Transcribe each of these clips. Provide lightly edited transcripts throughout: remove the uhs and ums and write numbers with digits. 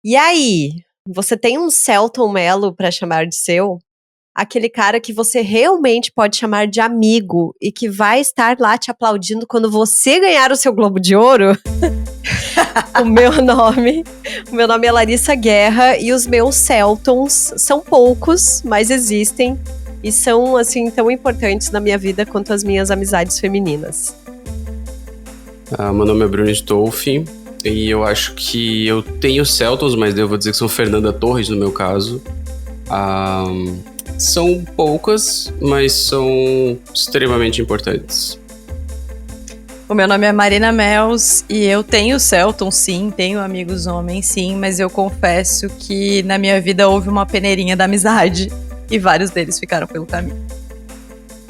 E aí, você tem um Selton Mello pra chamar de seu? Aquele cara que você realmente pode chamar de amigo e que vai estar lá te aplaudindo quando você ganhar o seu Globo de Ouro? O meu nome, o meu nome é Larissa Guerra e os meus Seltons são poucos, mas existem e são assim tão importantes na minha vida quanto as minhas amizades femininas. Meu nome é Bruno Stolfi e eu acho que eu tenho Celtons, mas eu vou dizer que são Fernanda Torres no meu caso. São poucas, mas são extremamente importantes. O meu nome é Marina Mels e eu tenho Celton, sim, tenho amigos homens, sim, mas eu confesso que na minha vida houve uma peneirinha da amizade e vários deles ficaram pelo caminho.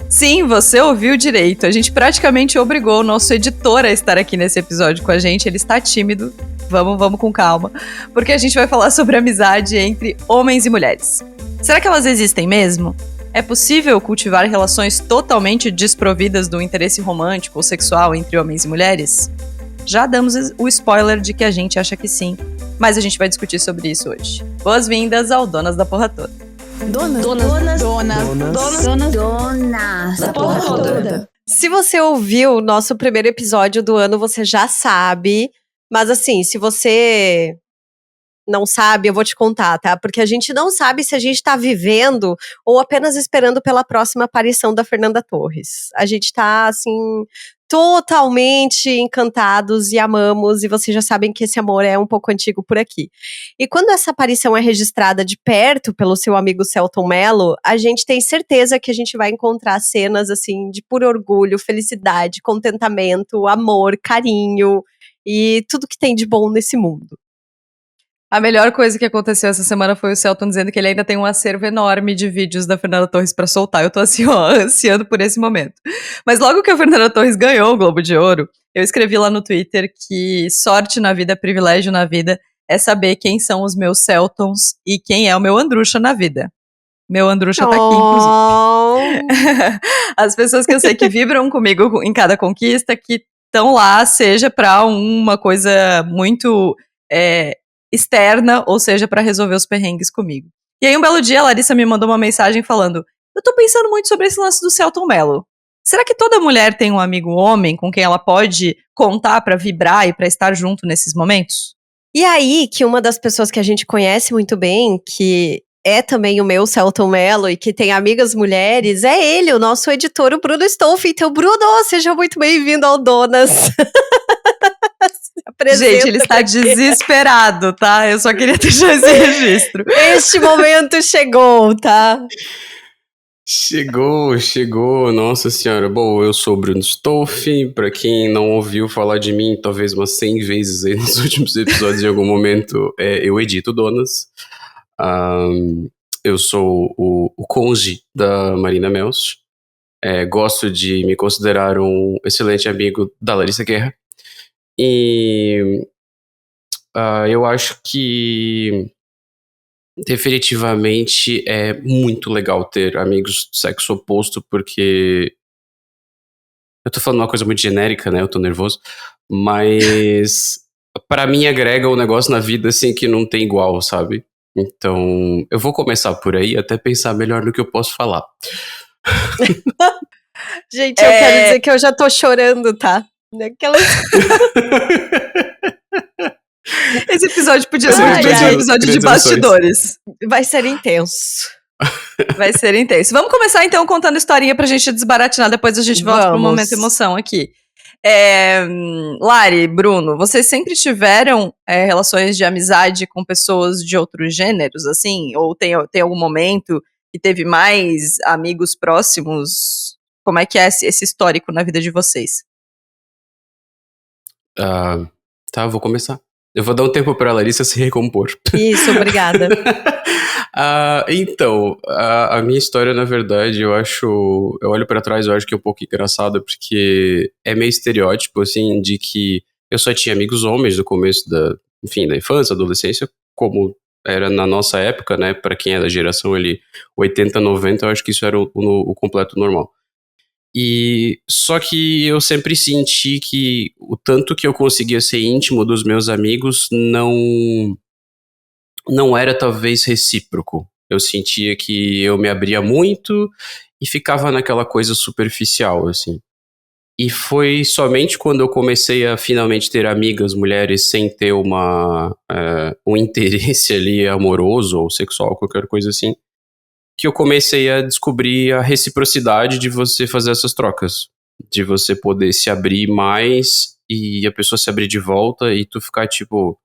Sim, você ouviu direito. A gente praticamente obrigou o nosso editor a estar aqui nesse episódio com a gente. Ele está tímido. Vamos com calma. Porque a gente vai falar sobre amizade entre homens e mulheres. Será que elas existem mesmo? É possível cultivar relações totalmente desprovidas do interesse romântico ou sexual entre homens e mulheres? Já damos o spoiler de que a gente acha que sim, mas a gente vai discutir sobre isso hoje. Boas-vindas ao Donas da Porra Toda. Donas da porra toda. Se você ouviu o nosso primeiro episódio do ano, você já sabe. Mas assim, se você não sabe, eu vou te contar, tá? Porque a gente não sabe se a gente tá vivendo ou apenas esperando pela próxima aparição da Fernanda Torres. A gente tá, assim, totalmente encantados e amamos, e vocês já sabem que esse amor é um pouco antigo por aqui. E quando essa aparição é registrada de perto pelo seu amigo Selton Mello, a gente tem certeza que a gente vai encontrar cenas, assim, de puro orgulho, felicidade, contentamento, amor, carinho e tudo que tem de bom nesse mundo. A melhor coisa que aconteceu essa semana foi o Celton dizendo que ele ainda tem um acervo enorme de vídeos da Fernanda Torres pra soltar. Eu tô assim, ó, ansiando por esse momento. Mas logo que a Fernanda Torres ganhou o Globo de Ouro, eu escrevi lá no Twitter que sorte na vida, privilégio na vida, é saber quem são os meus Celtons e quem é o meu Andrucha na vida. Meu Andrucha tá aqui, inclusive. As pessoas que eu sei que vibram comigo em cada conquista, que estão lá, seja pra uma coisa muito externa, ou seja, pra resolver os perrengues comigo. E aí, um belo dia, a Larissa me mandou uma mensagem falando: eu tô pensando muito sobre esse lance do Selton Mello. Será que toda mulher tem um amigo homem com quem ela pode contar pra vibrar e pra estar junto nesses momentos? E aí, que uma das pessoas que a gente conhece muito bem, que é também o meu Selton Mello e que tem amigas mulheres, é ele, o nosso editor, o Bruno Stolfi. Então, Bruno, seja muito bem-vindo ao Donas. Gente, ele está desesperado, tá? Eu só queria deixar esse registro. Este momento chegou, tá? Chegou, nossa senhora. Bom, eu sou o Bruno Stolfi. Pra quem não ouviu falar de mim, talvez umas 100 vezes aí nos últimos episódios, em algum momento, eu edito Donas. Eu sou o conge da Marina Mels. Gosto de me considerar um excelente amigo da Larissa Guerra. E eu acho que definitivamente é muito legal ter amigos do sexo oposto, porque eu tô falando uma coisa muito genérica, né? Eu tô nervoso, mas pra mim agrega um negócio na vida assim que não tem igual, sabe? Então, eu vou começar por aí até pensar melhor no que eu posso falar. Gente, eu quero dizer que eu já tô chorando, tá? Esse episódio podia ser um episódio de bastidores. Vai ser intenso. Vai ser intenso. Vamos começar então contando historinha pra gente desbaratinar, depois a gente volta pro momento emoção aqui. Lari, Bruno, vocês sempre tiveram relações de amizade com pessoas de outros gêneros, assim? Ou tem algum momento que teve mais amigos próximos? Como é que é esse histórico na vida de vocês? Tá, vou começar. Eu vou dar um tempo pra Larissa se recompor. Isso, obrigada. Então, a minha história, na verdade, eu olho pra trás, eu acho que é um pouco engraçada, porque é meio estereótipo, assim, de que eu só tinha amigos homens no começo da infância, adolescência, como era na nossa época, né, pra quem é da geração ali 80, 90, eu acho que isso era o completo normal. E só que eu sempre senti que o tanto que eu conseguia ser íntimo dos meus amigos não não era talvez recíproco. Eu sentia que eu me abria muito e ficava naquela coisa superficial, assim. E foi somente quando eu comecei a finalmente ter amigas mulheres sem ter um interesse ali amoroso ou sexual, qualquer coisa assim, que eu comecei a descobrir a reciprocidade de você fazer essas trocas. De você poder se abrir mais e a pessoa se abrir de volta e tu ficar tipo,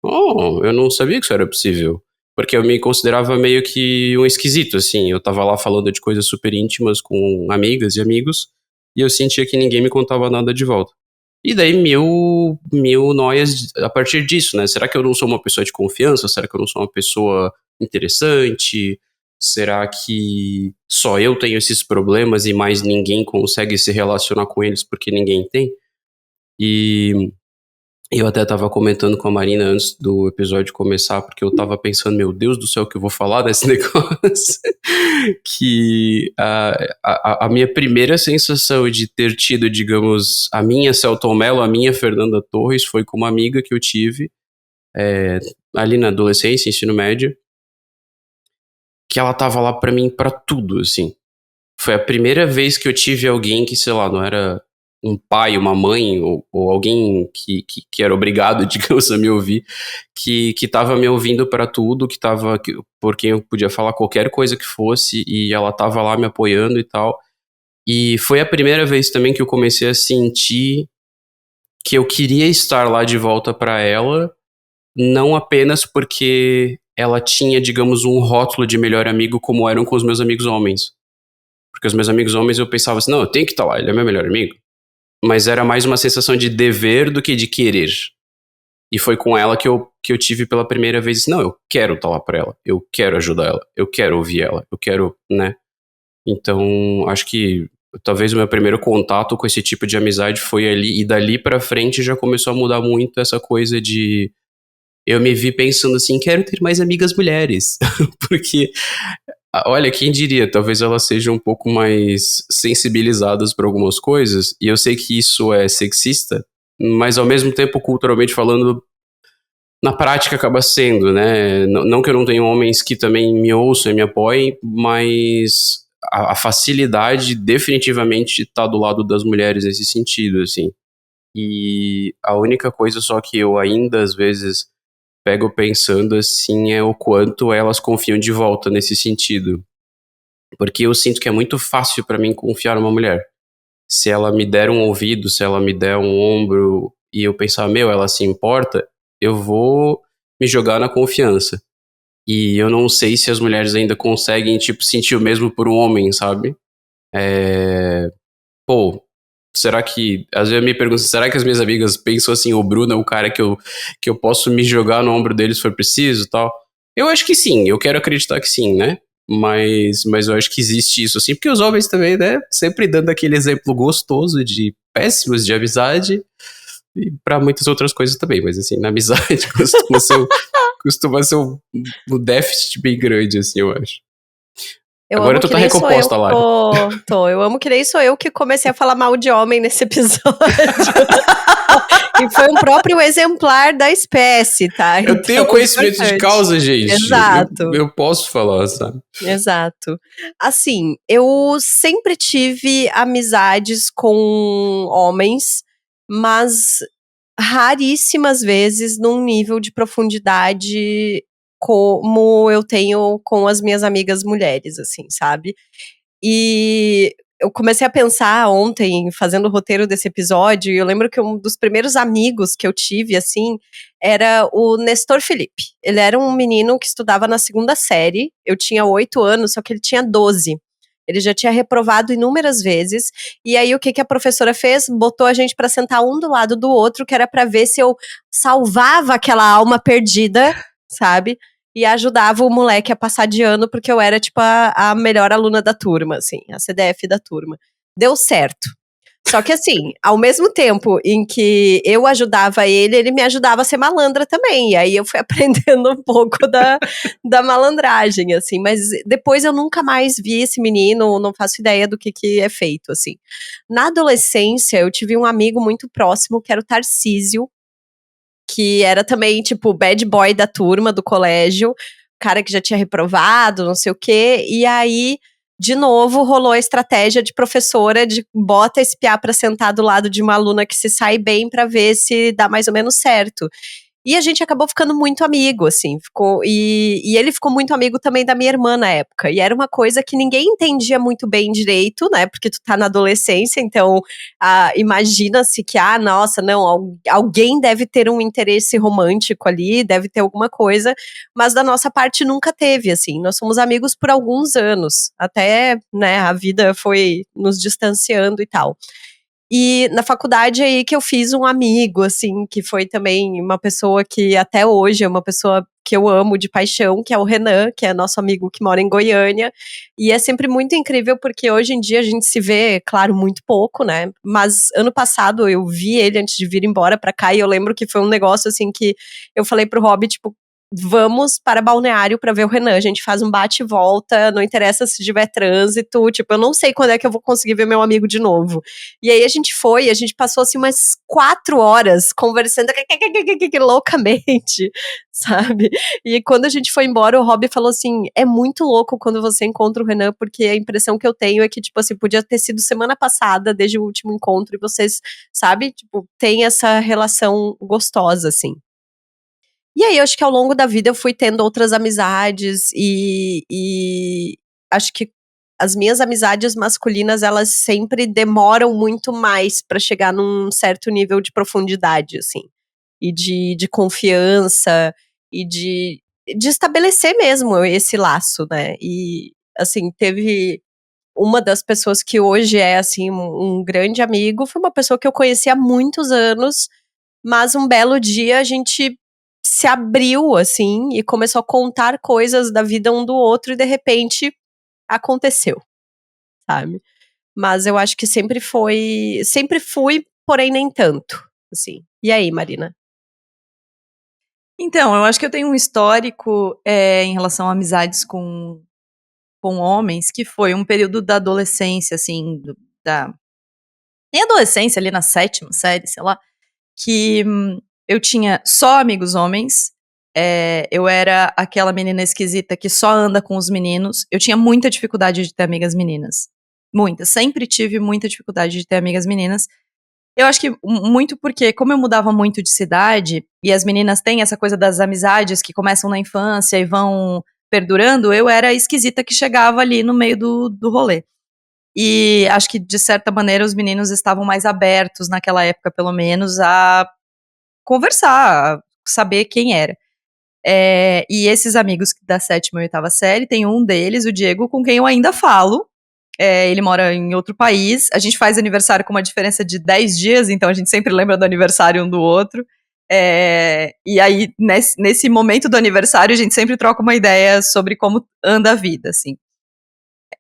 oh, eu não sabia que isso era possível. Porque eu me considerava meio que um esquisito, assim. Eu tava lá falando de coisas super íntimas com amigas e amigos e eu sentia que ninguém me contava nada de volta. E daí mil noias a partir disso, né? Será que eu não sou uma pessoa de confiança? Será que eu não sou uma pessoa interessante? Será que só eu tenho esses problemas e mais ninguém consegue se relacionar com eles porque ninguém tem? E eu até tava comentando com a Marina antes do episódio começar, porque eu tava pensando, meu Deus do céu, que eu vou falar desse negócio. Que a minha primeira sensação de ter tido, digamos, a minha Celton Mello, a minha Fernanda Torres, foi com uma amiga que eu tive ali na adolescência, ensino médio, que ela tava lá pra mim pra tudo, assim. Foi a primeira vez que eu tive alguém que, sei lá, não era um pai, uma mãe, ou alguém que era obrigado, digamos, a me ouvir, que tava me ouvindo pra tudo, por quem eu podia falar qualquer coisa que fosse, e ela tava lá me apoiando e tal. E foi a primeira vez também que eu comecei a sentir que eu queria estar lá de volta pra ela, não apenas porque ela tinha, digamos, um rótulo de melhor amigo como eram com os meus amigos homens. Porque os meus amigos homens eu pensava assim, não, eu tenho que estar lá, ele é meu melhor amigo. Mas era mais uma sensação de dever do que de querer. E foi com ela que eu tive pela primeira vez, não, eu quero estar lá pra ela, eu quero ajudar ela, eu quero ouvir ela, eu quero, né? Então, acho que talvez o meu primeiro contato com esse tipo de amizade foi ali, e dali pra frente já começou a mudar muito essa coisa de eu me vi pensando assim, quero ter mais amigas mulheres. Porque olha, quem diria, talvez elas sejam um pouco mais sensibilizadas para algumas coisas, e eu sei que isso é sexista, mas ao mesmo tempo, culturalmente falando, na prática acaba sendo, né? Não que eu não tenha homens que também me ouçam e me apoiem, mas a facilidade definitivamente está do lado das mulheres nesse sentido, assim. E a única coisa só que eu ainda, às vezes, pego pensando, assim, é o quanto elas confiam de volta nesse sentido. Porque eu sinto que é muito fácil pra mim confiar numa mulher. Se ela me der um ouvido, se ela me der um ombro e eu pensar, meu, ela se importa, eu vou me jogar na confiança. E eu não sei se as mulheres ainda conseguem, tipo, sentir o mesmo por um homem, sabe? Pô, será que. Às vezes eu me pergunto, será que as minhas amigas pensam assim, o Bruno é um cara que eu posso me jogar no ombro dele se for preciso e tal? Eu acho que sim, eu quero acreditar que sim, né? Mas eu acho que existe isso, assim, porque os homens também, né? Sempre dando aquele exemplo gostoso de péssimos de amizade e pra muitas outras coisas também, mas assim, na amizade costuma ser um déficit bem grande, assim, eu acho. Eu Agora amo tu que tá nem sou eu recomposta, que Lara. tô. Eu amo que nem sou eu que comecei a falar mal de homem nesse episódio. E foi um próprio exemplar da espécie, tá? Eu tenho Então, conhecimento de importante. causa, gente. Exato. Eu posso falar, sabe? Exato. Assim, eu sempre tive amizades com homens, mas raríssimas vezes num nível de profundidade como eu tenho com as minhas amigas mulheres, assim, sabe? E eu comecei a pensar ontem, fazendo o roteiro desse episódio, e eu lembro que um dos primeiros amigos que eu tive, assim, era o Nestor Felipe. Ele era um menino que estudava na segunda série, eu tinha 8 anos, só que ele tinha 12. Ele já tinha reprovado inúmeras vezes, e aí o que a professora fez? Botou a gente pra sentar um do lado do outro, que era pra ver se eu salvava aquela alma perdida, sabe? E ajudava o moleque a passar de ano, porque eu era, tipo, a melhor aluna da turma, assim, a CDF da turma. Deu certo. Só que, assim, ao mesmo tempo em que eu ajudava ele, ele me ajudava a ser malandra também. E aí eu fui aprendendo um pouco da malandragem, assim. Mas depois eu nunca mais vi esse menino, não faço ideia do que é feito, assim. Na adolescência, eu tive um amigo muito próximo, que era o Tarcísio, que era também, tipo, bad boy da turma, do colégio, cara que já tinha reprovado, não sei o quê, e aí, de novo, rolou a estratégia de professora de bota esse piá pra sentar do lado de uma aluna que se sai bem pra ver se dá mais ou menos certo. E a gente acabou ficando muito amigo, assim, e ele ficou muito amigo também da minha irmã na época, e era uma coisa que ninguém entendia muito bem direito, né, porque tu tá na adolescência, então, imagina-se que, nossa, não, alguém deve ter um interesse romântico ali, deve ter alguma coisa, mas da nossa parte nunca teve, assim, nós fomos amigos por alguns anos, até, né, a vida foi nos distanciando e tal. E na faculdade aí que eu fiz um amigo, assim, que foi também uma pessoa que até hoje é uma pessoa que eu amo de paixão, que é o Renan, que é nosso amigo que mora em Goiânia. E é sempre muito incrível porque hoje em dia a gente se vê, claro, muito pouco, né? Mas ano passado eu vi ele antes de vir embora pra cá e eu lembro que foi um negócio assim que eu falei pro Rob, tipo, vamos para Balneário para ver o Renan. A gente faz um bate e volta, não interessa se tiver trânsito. Tipo, eu não sei quando é que eu vou conseguir ver meu amigo de novo. E aí a gente passou assim umas 4 horas conversando loucamente, sabe? E quando a gente foi embora, o Rob falou assim: é muito louco quando você encontra o Renan, porque a impressão que eu tenho é que, tipo assim, podia ter sido semana passada, desde o último encontro, e vocês, sabe, tipo, tem essa relação gostosa, assim. E aí, eu acho que ao longo da vida eu fui tendo outras amizades e acho que as minhas amizades masculinas, elas sempre demoram muito mais pra chegar num certo nível de profundidade, assim. E de confiança e de estabelecer mesmo esse laço, né? E, assim, teve uma das pessoas que hoje é, assim, um grande amigo, foi uma pessoa que eu conheci há muitos anos, mas um belo dia a gente se abriu, assim, e começou a contar coisas da vida um do outro e de repente aconteceu, sabe? Mas eu acho que sempre fui, porém nem tanto, assim. E aí, Marina? Então, eu acho que eu tenho um histórico em relação a amizades com homens, que foi um período da adolescência, assim, nem adolescência, ali na 7ª série, sei lá, que eu tinha só amigos homens, eu era aquela menina esquisita que só anda com os meninos, eu tinha muita dificuldade de ter amigas meninas, muita, sempre tive muita dificuldade de ter amigas meninas. Eu acho que muito porque, como eu mudava muito de cidade, e as meninas têm essa coisa das amizades que começam na infância e vão perdurando, eu era a esquisita que chegava ali no meio do rolê. E acho que, de certa maneira, os meninos estavam mais abertos, naquela época, pelo menos, a conversar, a saber quem era. E esses amigos da 7ª e 8ª série, tem um deles, o Diego, com quem eu ainda falo. Ele mora em outro país. A gente faz aniversário com uma diferença de 10 dias, então a gente sempre lembra do aniversário um do outro. E aí, nesse momento do aniversário, a gente sempre troca uma ideia sobre como anda a vida, assim.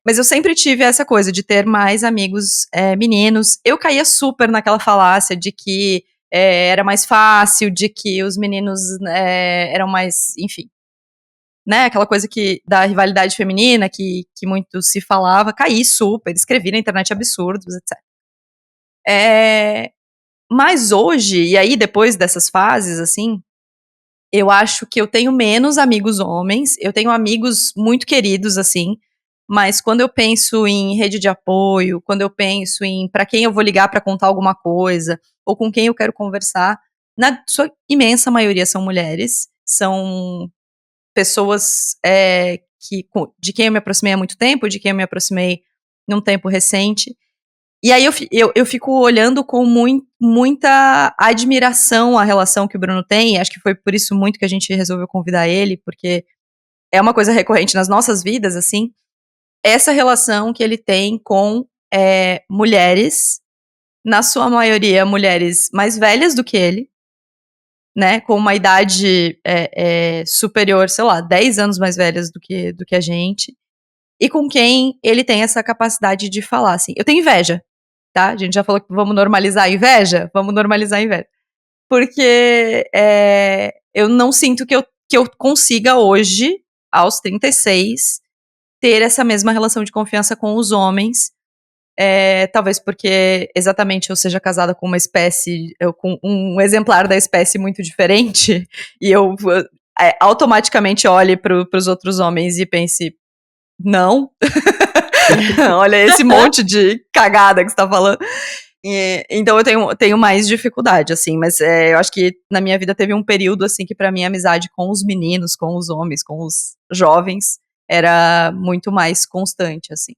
Mas eu sempre tive essa coisa de ter mais amigos meninos. Eu caía super naquela falácia de que era mais fácil, de que os meninos eram mais, enfim, né, aquela coisa da rivalidade feminina que muito se falava, caí super, escrevi na internet absurdos, etc. Mas hoje, e aí depois dessas fases, assim, eu acho que eu tenho menos amigos homens, eu tenho amigos muito queridos, assim, mas quando eu penso em rede de apoio, quando eu penso em para quem eu vou ligar para contar alguma coisa, ou com quem eu quero conversar, na sua imensa maioria são mulheres, são pessoas de quem eu me aproximei há muito tempo, de quem eu me aproximei num tempo recente. E aí eu fico olhando com muita admiração a relação que o Bruno tem, e acho que foi por isso muito que a gente resolveu convidar ele, porque é uma coisa recorrente nas nossas vidas, assim, essa relação que ele tem com mulheres, na sua maioria mulheres mais velhas do que ele, né, com uma idade superior, sei lá, 10 anos mais velhas do que a gente, e com quem ele tem essa capacidade de falar, assim. Eu tenho inveja, tá? A gente já falou que vamos normalizar a inveja? Vamos normalizar a inveja. Porque eu não sinto que eu consiga hoje, aos 36, ter essa mesma relação de confiança com os homens, Talvez porque exatamente eu seja casada com uma espécie, com um exemplar da espécie muito diferente, e eu automaticamente olhe para os outros homens e pense, não, olha esse monte de cagada que você tá falando. Então eu tenho mais dificuldade, assim, mas eu acho que na minha vida teve um período, assim, que pra mim a amizade com os meninos, com os homens, com os jovens, era muito mais constante, assim.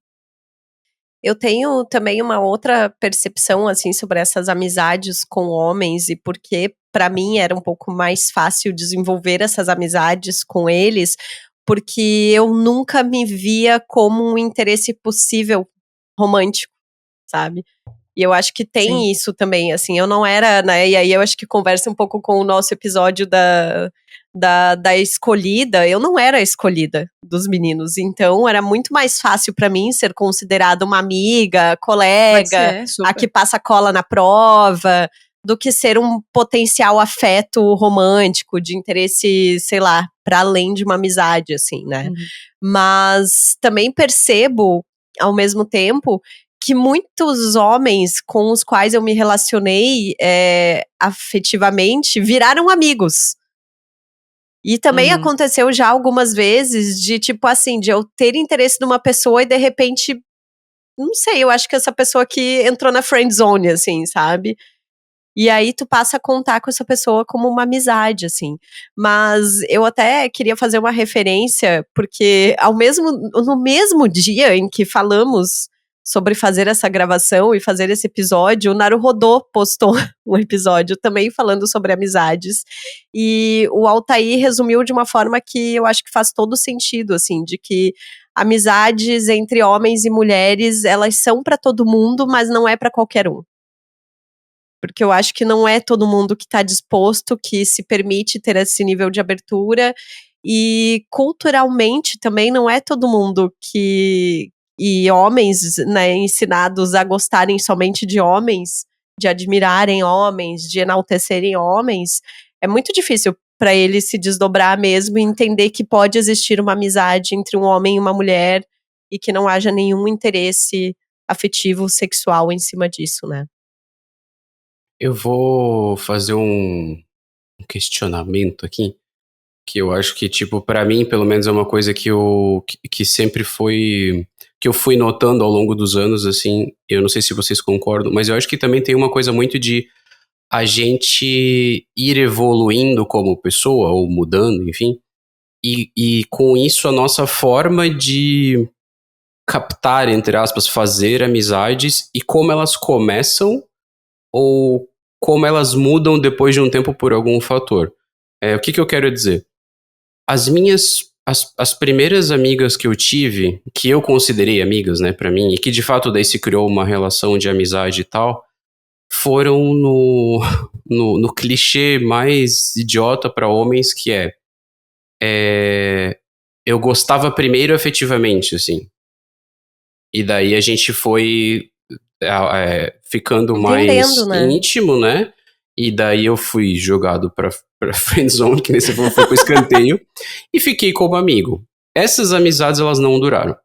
Eu tenho também uma outra percepção, assim, sobre essas amizades com homens e porque, pra mim, era um pouco mais fácil desenvolver essas amizades com eles, porque eu nunca me via como um interesse possível romântico, sabe? E eu acho que tem Sim. isso também, assim, eu não era, né, e aí eu acho que conversa um pouco com o nosso episódio da escolhida, eu não era a escolhida dos meninos, então era muito mais fácil pra mim ser considerada uma amiga, colega, a que passa cola na prova, do que ser um potencial afeto romântico, de interesse, sei lá, pra além de uma amizade, assim, né. Uhum. Mas também percebo, ao mesmo tempo, que muitos homens com os quais eu me relacionei afetivamente viraram amigos. E também aconteceu já algumas vezes de, tipo assim, de eu ter interesse numa pessoa e de repente, não sei, eu acho que essa pessoa que entrou na friend zone, assim, sabe? E aí tu passa a contar com essa pessoa como uma amizade, assim. Mas eu até queria fazer uma referência, porque no mesmo dia em que falamos sobre fazer essa gravação e fazer esse episódio, o Naruhodô postou um episódio também falando sobre amizades. E o Altair resumiu de uma forma que eu acho que faz todo sentido, assim, de que amizades entre homens e mulheres, elas são pra todo mundo, mas não é pra qualquer um. Porque eu acho que não é todo mundo que tá disposto, que se permite ter esse nível de abertura. E culturalmente também não é todo mundo e homens, né, ensinados a gostarem somente de homens, de admirarem homens, de enaltecerem homens. É muito difícil pra ele se desdobrar mesmo e entender que pode existir uma amizade entre um homem e uma mulher e que não haja nenhum interesse afetivo, sexual em cima disso, né? Eu vou fazer um questionamento aqui, que eu acho que, tipo, pra mim, pelo menos, é uma coisa que sempre foi, que eu fui notando ao longo dos anos, assim, eu não sei se vocês concordam, mas eu acho que também tem uma coisa muito de a gente ir evoluindo como pessoa, ou mudando, enfim, e com isso a nossa forma de captar, entre aspas, fazer amizades e como elas começam ou como elas mudam depois de um tempo por algum fator. O que eu quero dizer? As primeiras amigas que eu tive, que eu considerei amigas, né, pra mim, e que de fato daí se criou uma relação de amizade e tal, foram no clichê mais idiota pra homens, que eu gostava primeiro afetivamente, assim. E daí a gente foi ficando mais né? íntimo, né? E daí eu fui jogado pra friendzone, que nem você falou, foi pro escanteio, e fiquei como amigo. Essas amizades, elas não duraram.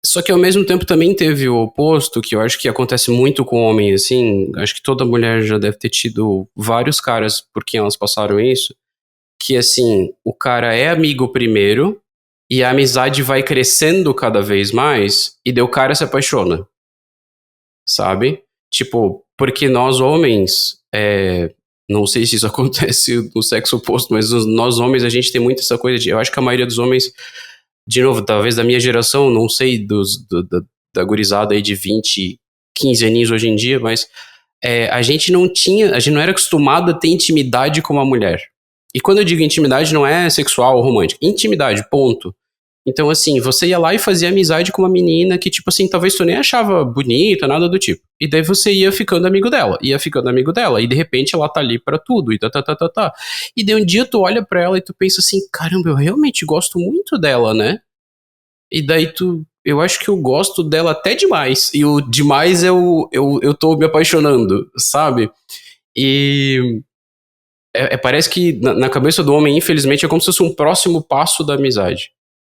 Só que ao mesmo tempo também teve o oposto, que eu acho que acontece muito com homem, assim, acho que toda mulher já deve ter tido vários caras por quem elas passaram isso, que assim, o cara é amigo primeiro, e a amizade vai crescendo cada vez mais, e daí o cara se apaixona. Sabe? Tipo, porque nós homens, não sei se isso acontece no sexo oposto, mas nós homens, a gente tem muito essa coisa de, eu acho que a maioria dos homens, de novo, talvez da minha geração, não sei da gurizada aí de 20, 15 aninhos hoje em dia, mas a gente não era acostumado a ter intimidade com uma mulher. E quando eu digo intimidade, não é sexual ou romântica, intimidade, ponto. Então, assim, você ia lá e fazia amizade com uma menina que, tipo assim, talvez tu nem achava bonita, nada do tipo. E daí você ia ficando amigo dela, e de repente ela tá ali pra tudo, e tá. E daí um dia tu olha pra ela e tu pensa assim, caramba, eu realmente gosto muito dela, né? E daí eu acho que eu gosto dela até demais, e o demais eu tô me apaixonando, sabe? E parece que na cabeça do homem, infelizmente, é como se fosse um próximo passo da amizade.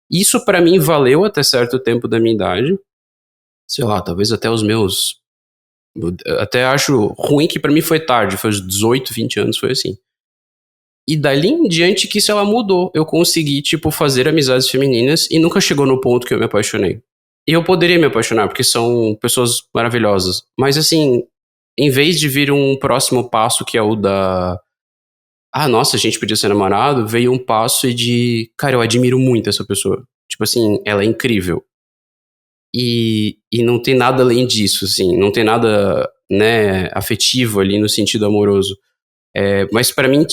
Isso pra mim valeu até certo tempo da minha idade, sei lá, talvez até os meus... Até acho ruim que pra mim foi tarde, foi os 18, 20 anos, foi assim. E dali em diante que isso ela mudou. Eu consegui, tipo, fazer amizades femininas e nunca chegou no ponto que eu me apaixonei. E eu poderia me apaixonar, porque são pessoas maravilhosas. Mas assim, em vez de vir um próximo passo que é o da... Ah, nossa, a gente podia ser namorado, veio um passo de... Cara, eu admiro muito essa pessoa. Tipo assim, ela é incrível. E não tem nada além disso, assim. Não tem nada, né, afetivo ali no sentido amoroso. Mas pra mim,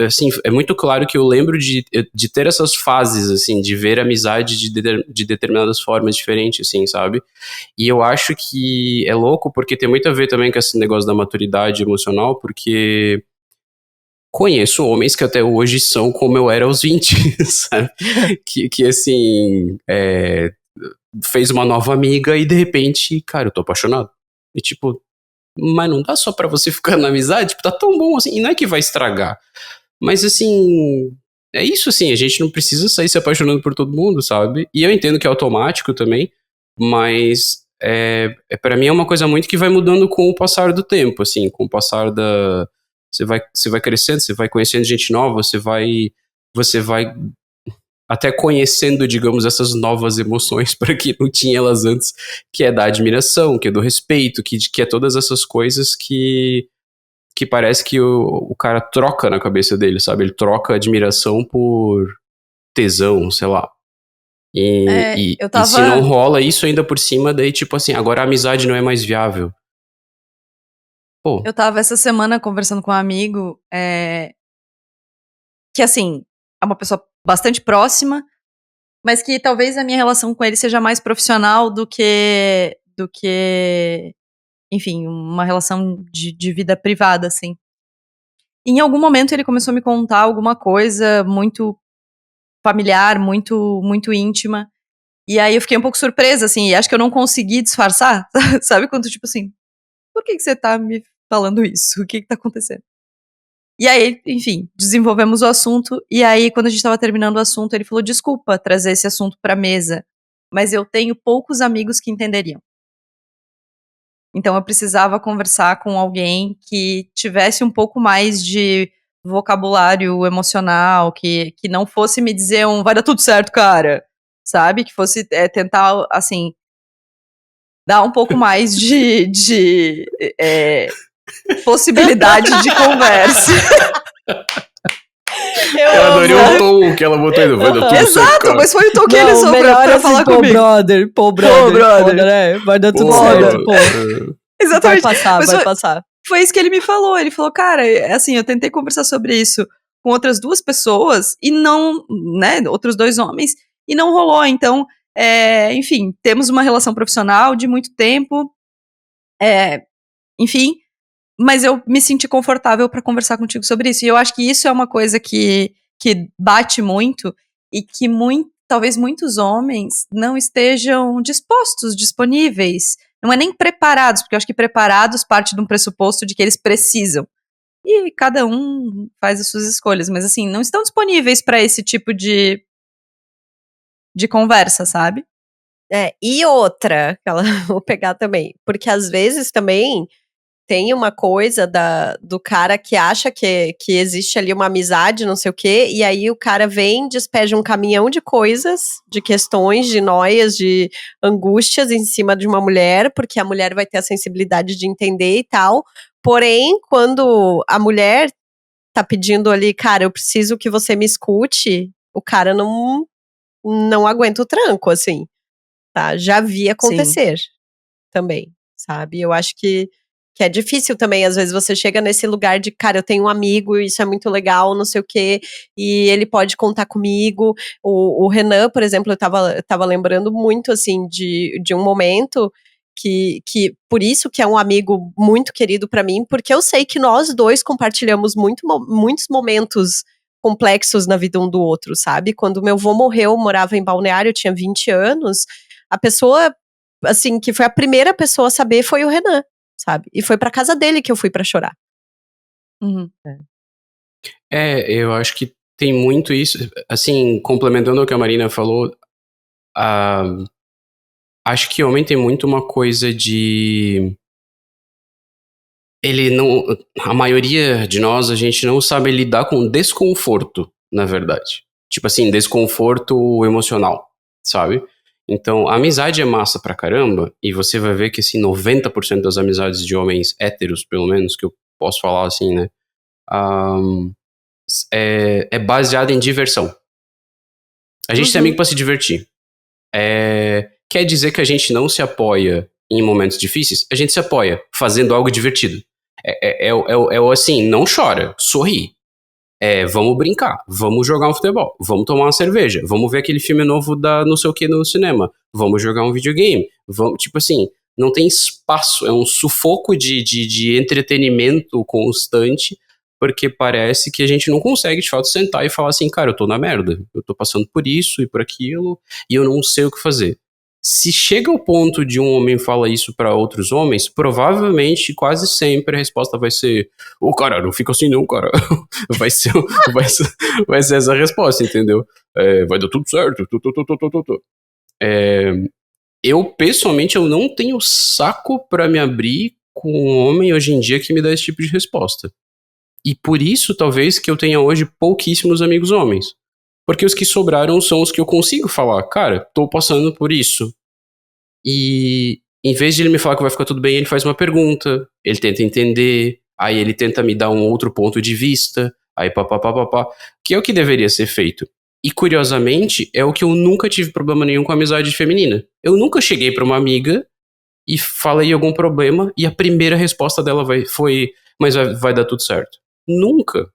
assim, é muito claro que eu lembro de ter essas fases, assim, de ver amizade de determinadas formas diferentes, assim, sabe? E eu acho que é louco porque tem muito a ver também com esse negócio da maturidade emocional, porque conheço homens que até hoje são como eu era aos 20, sabe? Que assim, fez uma nova amiga e de repente, cara, eu tô apaixonado. E tipo, mas não dá só pra você ficar na amizade? Tipo, tá tão bom assim. E não é que vai estragar. Mas assim, é isso assim, a gente não precisa sair se apaixonando por todo mundo, sabe? E eu entendo que é automático também, mas para mim é uma coisa muito que vai mudando com o passar do tempo, assim, com o passar da... Você vai crescendo, você vai conhecendo gente nova, você vai até conhecendo, digamos, essas novas emoções para quem não tinha elas antes, que é da admiração, que é do respeito, que é todas essas coisas que parece que o cara troca na cabeça dele, sabe? Ele troca admiração por tesão, sei lá. Eu E se tava. não rola isso ainda por cima, daí tipo assim, agora a amizade não é mais viável. Pô, Eu tava essa semana conversando com um amigo, que assim, é uma pessoa bastante próxima, mas que talvez a minha relação com ele seja mais profissional do que, enfim, uma relação de vida privada, assim. E em algum momento ele começou a me contar alguma coisa muito familiar, muito, muito íntima. E aí eu fiquei um pouco surpresa, assim, e acho que eu não consegui disfarçar, sabe? Quando, tipo assim, por que você tá me falando isso? O que tá acontecendo? E aí, enfim, desenvolvemos o assunto. E aí, quando a gente tava terminando o assunto, ele falou: desculpa trazer esse assunto pra mesa, mas eu tenho poucos amigos que entenderiam. Então eu precisava conversar com alguém que tivesse um pouco mais de vocabulário emocional, que não fosse me dizer vai dar tudo certo, cara. Sabe? Que fosse tentar, assim, dar um pouco mais de possibilidade de conversa. eu adorei o tom que ela botou aí. Vai dar tudo certo, Exato, cara. mas foi o tom que ele Não, usou melhor pra assim, falar pô, comigo. brother. Foda, né? Vai dar tudo Pô, certo, pô. Exatamente. Vai Mas passar. foi isso que ele me falou. Ele falou, cara, assim, eu tentei conversar sobre isso com outras duas pessoas e não, né, outros dois homens, e não rolou. Então, enfim, temos uma relação profissional de muito tempo, enfim, mas eu me senti confortável para conversar contigo sobre isso. E eu acho que isso é uma coisa que bate muito e que talvez muitos homens não estejam dispostos, disponíveis. Não é nem preparados, porque eu acho que preparados parte de um pressuposto de que eles precisam. E cada um faz as suas escolhas, mas assim, não estão disponíveis para esse tipo de conversa, sabe? E outra, que ela vou pegar também, porque às vezes também tem uma coisa do cara que acha que existe ali uma amizade, não sei o quê, e aí o cara vem, despeja um caminhão de coisas, de questões, de noias, de angústias em cima de uma mulher, porque a mulher vai ter a sensibilidade de entender e tal. Porém, quando a mulher tá pedindo ali, cara, eu preciso que você me escute, o cara não aguenta o tranco, assim, tá? Já vi Sim. acontecer também, sabe? Eu acho que é difícil também, às vezes você chega nesse lugar de, cara, eu tenho um amigo, isso é muito legal, não sei o quê, e ele pode contar comigo. O Renan, por exemplo, eu tava lembrando muito, assim, de um momento que por isso que é um amigo muito querido pra mim, porque eu sei que nós dois compartilhamos muitos momentos complexos na vida um do outro, sabe? Quando meu avô morreu, eu morava em Balneário, eu tinha 20 anos, a pessoa, assim, que foi a primeira pessoa a saber foi o Renan, sabe? E foi pra casa dele que eu fui pra chorar. Uhum. Eu acho que tem muito isso. Assim, complementando o que a Marina falou, a acho que homem tem muito uma coisa de... Ele não... A maioria de nós, a gente não sabe lidar com desconforto, na verdade. Tipo assim, desconforto emocional, sabe? Então, a amizade é massa pra caramba, e você vai ver que, assim, 90% das amizades de homens héteros, pelo menos, que eu posso falar assim, né? É baseada em diversão. A gente tem amigo pra se divertir. Quer dizer que a gente não se apoia em momentos difíceis? A gente se apoia fazendo algo divertido. Assim, não chora, sorri. Vamos brincar, vamos jogar um futebol, vamos tomar uma cerveja, vamos ver aquele filme novo da não sei o que no cinema, vamos jogar um videogame, vamos, tipo assim, não tem espaço, é um sufoco de entretenimento constante, porque parece que a gente não consegue de fato sentar e falar assim, cara, eu tô na merda, eu tô passando por isso e por aquilo, e eu não sei o que fazer. Se chega ao ponto de um homem falar isso pra outros homens, provavelmente, quase sempre, a resposta vai ser: ô, cara, não fica assim não, cara. vai ser essa a resposta, entendeu? Vai dar tudo certo. Eu, pessoalmente, eu não tenho saco pra me abrir com um homem hoje em dia que me dá esse tipo de resposta. E por isso, talvez, que eu tenha hoje pouquíssimos amigos homens. Porque os que sobraram são os que eu consigo falar, cara, tô passando por isso. E em vez de ele me falar que vai ficar tudo bem, ele faz uma pergunta, ele tenta entender, aí ele tenta me dar um outro ponto de vista, aí papapá, que é o que deveria ser feito. E curiosamente, é o que eu nunca tive problema nenhum com a amizade feminina. Eu nunca cheguei pra uma amiga e falei algum problema e a primeira resposta dela foi, mas vai dar tudo certo. Nunca.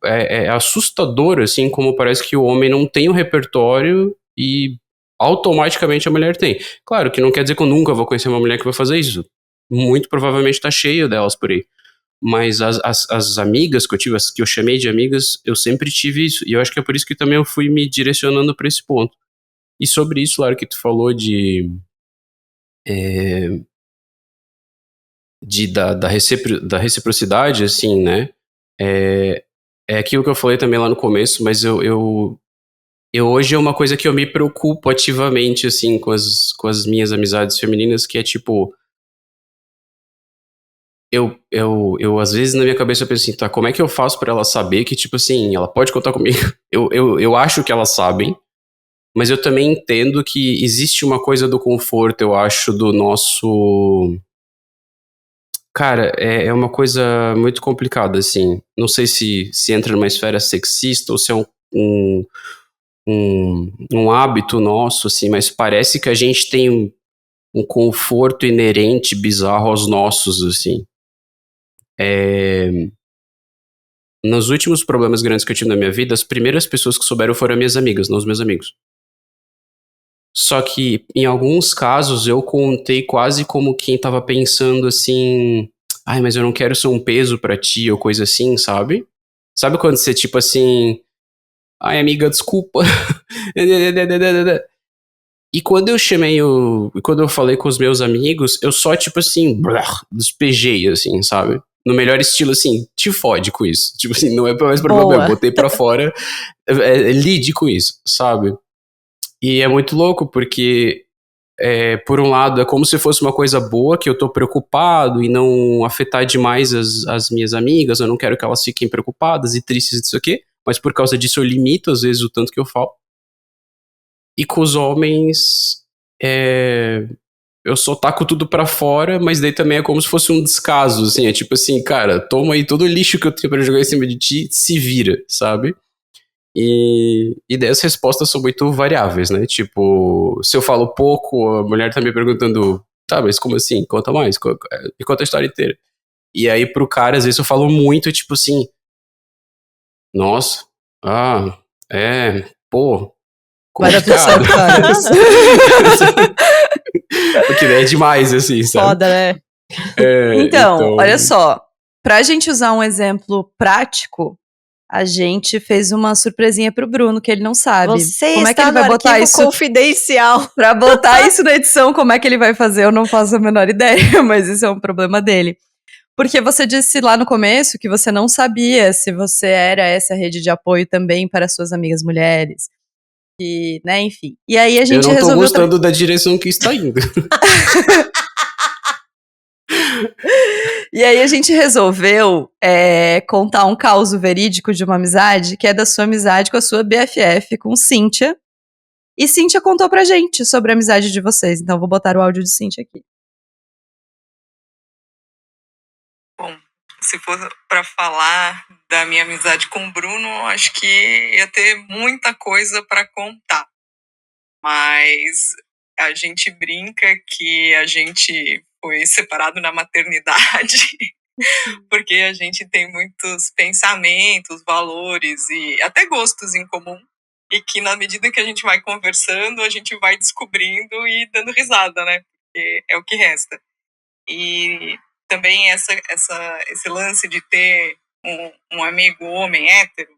É assustador, assim, como parece que o homem não tem o repertório e automaticamente a mulher tem. Claro que não quer dizer que eu nunca vou conhecer uma mulher que vai fazer isso. Muito provavelmente tá cheio delas por aí. Mas as amigas que eu tive, as que eu chamei de amigas, eu sempre tive isso. E eu acho que é por isso que também eu fui me direcionando pra esse ponto. E sobre isso, Lara, que tu falou da reciprocidade, assim, né? É aquilo que eu falei também lá no começo, mas eu hoje é uma coisa que eu me preocupo ativamente, assim, com as minhas amizades femininas, que é tipo... Eu às vezes na minha cabeça eu penso assim, tá, como é que eu faço pra ela saber que, tipo assim, ela pode contar comigo? Eu acho que elas sabem, mas eu também entendo que existe uma coisa do conforto, eu acho, do nosso... Cara, é uma coisa muito complicada, assim. Não sei se entra numa esfera sexista ou se é um hábito nosso, assim, mas parece que a gente tem um conforto inerente bizarro aos nossos, assim. Nos últimos problemas grandes que eu tive na minha vida, as primeiras pessoas que souberam foram minhas amigas, não os meus amigos. Só que, em alguns casos, eu contei quase como quem tava pensando assim... Ai, mas eu não quero ser um peso pra ti, ou coisa assim, sabe? Sabe quando você, tipo assim... Ai, amiga, desculpa. E quando eu quando eu falei com os meus amigos, eu só, tipo assim, despejei, assim, sabe? No melhor estilo, assim, te fode com isso. Tipo assim, não é mais problema, Boa. eu botei pra fora, lide com isso, sabe? E é muito louco, porque, por um lado, é como se fosse uma coisa boa, que eu tô preocupado e não afetar demais as minhas amigas, eu não quero que elas fiquem preocupadas e tristes disso aqui, mas por causa disso eu limito, às vezes, o tanto que eu falo. E com os homens, eu só taco tudo pra fora, mas daí também é como se fosse um descaso, assim, é tipo assim, cara, toma aí todo o lixo que eu tenho pra jogar em cima de ti, se vira, sabe? E daí as respostas são muito variáveis, né? Tipo, se eu falo pouco, a mulher tá me perguntando, tá, mas como assim? Conta mais, me conta a história inteira. E aí pro cara, às vezes eu falo muito, tipo assim, nossa, pô, Vai dar tudo complicado. certo, cara. Porque daí é demais, assim, sabe? Foda, né? Então, olha só. Pra gente usar um exemplo prático, a gente fez uma surpresinha pro Bruno, que ele não sabe. Você Como é que está ele vai no botar arquivo isso? confidencial. Pra botar isso na edição, como é que ele vai fazer? Eu não faço a menor ideia, mas isso é um problema dele. Porque você disse lá no começo que você não sabia se você era essa rede de apoio também para suas amigas mulheres. que, né, enfim. E aí a Eu gente não tô resolveu... gostando da direção que está indo. E aí a gente resolveu contar um caos verídico de uma amizade, que é da sua amizade com a sua BFF, com Cíntia. E Cíntia contou pra gente sobre a amizade de vocês. Então eu vou botar o áudio de Cíntia aqui. Bom, se for para falar da minha amizade com o Bruno, acho que ia ter muita coisa para contar. Mas a gente brinca que a gente foi separado na maternidade, porque a gente tem muitos pensamentos, valores e até gostos em comum. E que na medida que a gente vai conversando, a gente vai descobrindo e dando risada, né? Porque é o que resta. E também esse lance de ter um amigo homem hétero,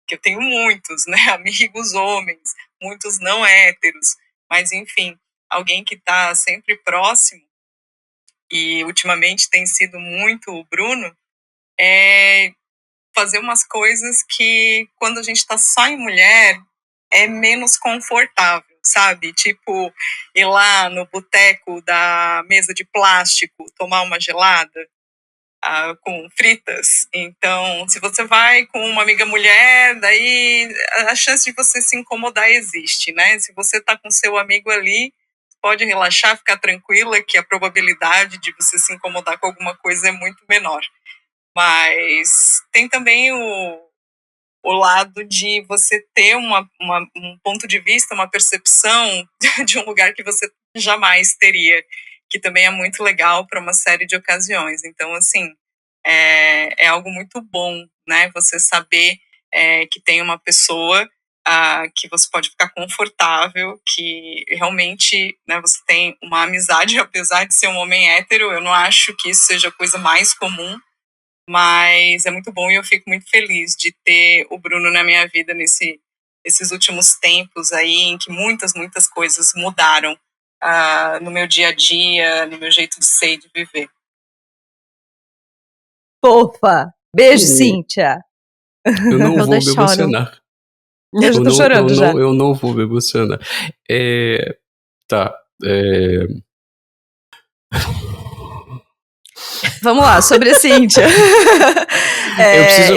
que eu tenho muitos, né? Amigos homens, muitos não héteros, mas enfim, alguém que está sempre próximo, e ultimamente tem sido muito o Bruno, é fazer umas coisas que quando a gente está só em mulher é menos confortável, sabe? Tipo, ir lá no boteco da mesa de plástico, tomar uma gelada com fritas. Então, se você vai com uma amiga mulher, daí a chance de você se incomodar existe, né? Se você tá com seu amigo ali, pode relaxar, ficar tranquila, que a probabilidade de você se incomodar com alguma coisa é muito menor. Mas tem também o lado de você ter um ponto de vista, uma percepção de um lugar que você jamais teria, que também é muito legal para uma série de ocasiões. Então, assim, é algo muito bom, né? Você saber que tem uma pessoa que você pode ficar confortável, que realmente, né, você tem uma amizade, apesar de ser um homem hétero, eu não acho que isso seja a coisa mais comum, mas é muito bom e eu fico muito feliz de ter o Bruno na minha vida nesses últimos tempos aí, em que muitas coisas mudaram no meu dia a dia, no meu jeito de ser e de viver. Fofa! Beijo, Cíntia! Eu não vou me choro. emocionar. Eu já tô chorando já. Eu não vou me emocionar. Tá. Vamos lá, sobre a Cíntia.